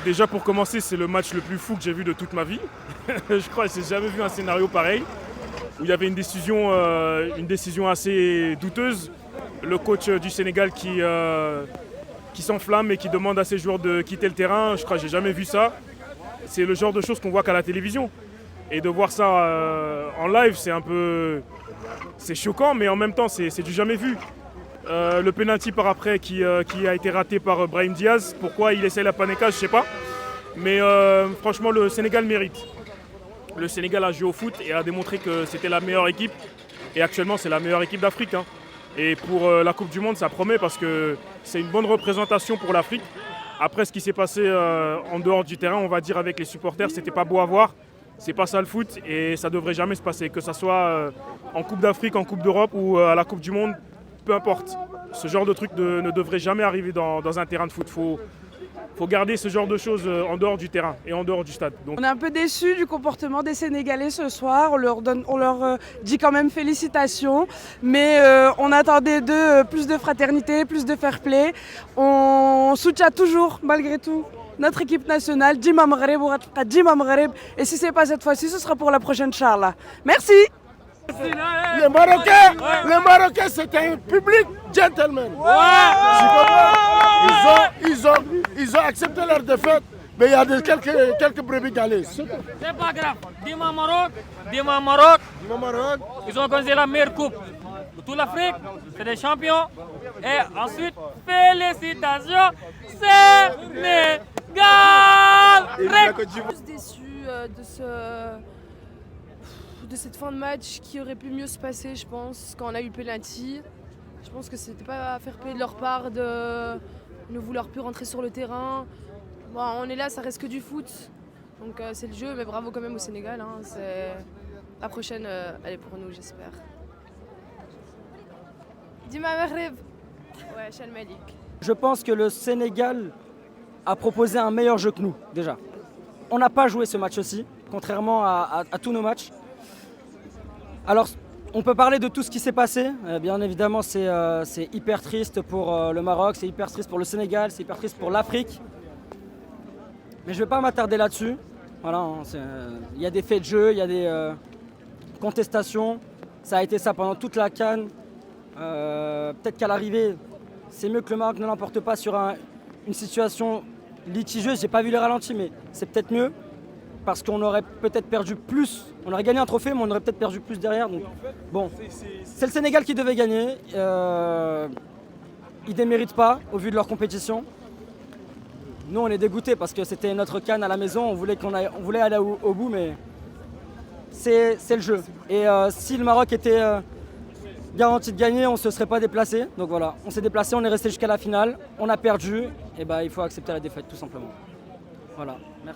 Déjà pour commencer, c'est le match le plus fou que j'ai vu de toute ma vie. Je crois que j'ai jamais vu un scénario pareil, où il y avait une décision assez douteuse. Le coach du Sénégal qui s'enflamme et qui demande à ses joueurs de quitter le terrain. Je crois que j'ai jamais vu ça. C'est le genre de choses qu'on voit qu'à la télévision. Et de voir ça en live, c'est choquant, mais en même temps, c'est du jamais vu. Le penalty par après qui a été raté par Brahim Diaz. Pourquoi il essaie la panenka, je ne sais pas. Mais franchement, le Sénégal mérite. Le Sénégal a joué au foot et a démontré que c'était la meilleure équipe. Et actuellement, c'est la meilleure équipe d'Afrique. Et pour la Coupe du Monde, ça promet parce que c'est une bonne représentation pour l'Afrique. Après ce qui s'est passé en dehors du terrain, on va dire avec les supporters, c'était pas beau à voir. C'est pas ça le foot et ça devrait jamais se passer. Que ce soit en Coupe d'Afrique, en Coupe d'Europe ou à la Coupe du Monde, peu importe. Ce genre de truc ne devrait jamais arriver dans un terrain de foot. Faut garder ce genre de choses en dehors du terrain et en dehors du stade. Donc... On est un peu déçus du comportement des Sénégalais ce soir. On leur dit quand même félicitations, mais on attendait d'eux plus de fraternité, plus de fair play. On soutient toujours, malgré tout, notre équipe nationale, Dima Maghreb, et si ce n'est pas cette fois-ci, ce sera pour la prochaine, Inch'Allah. Merci. Les Marocains, c'est un public gentleman. Ils ont accepté leur défaite, mais il y a quelques brebis galées. C'est pas grave. Dima Maroc, ils ont organisé la meilleure coupe de toute l'Afrique. C'est des champions. Et ensuite, félicitations, Sénégal. Je suis déçu de cette fin de match qui aurait pu mieux se passer, je pense, quand on a eu le penalty. Je pense que c'était pas fair play de leur part de ne vouloir plus rentrer sur le terrain. Bon, on est là, ça reste que du foot, donc c'est le jeu, mais bravo quand même au Sénégal. La prochaine, elle est pour nous, j'espère. Dima Maghreb. Ouais, Chal Malik. Je pense que le Sénégal a proposé un meilleur jeu que nous, déjà. On n'a pas joué ce match-ci, contrairement à tous nos matchs. Alors, on peut parler de tout ce qui s'est passé. Bien évidemment, c'est hyper triste pour le Maroc, c'est hyper triste pour le Sénégal, c'est hyper triste pour l'Afrique. Mais je ne vais pas m'attarder là-dessus. Voilà, il y a des faits de jeu, il y a des contestations. Ça a été ça pendant toute la CAN. Peut-être qu'à l'arrivée, c'est mieux que le Maroc ne l'emporte pas sur une situation litigieuse. J'ai pas vu les ralentis, mais c'est peut-être mieux. Parce qu'on aurait peut-être perdu plus. On aurait gagné un trophée, mais on aurait peut-être perdu plus derrière. Donc, bon, c'est le Sénégal qui devait gagner. Ils ne déméritent pas au vu de leur compétition. Nous, on est dégoûtés parce que c'était notre CAN à la maison. On voulait aller au bout, mais c'est le jeu. Et si le Maroc était garanti de gagner, on ne se serait pas déplacé. Donc voilà, on s'est déplacé, on est resté jusqu'à la finale. On a perdu. Et il faut accepter la défaite, tout simplement. Voilà, merci.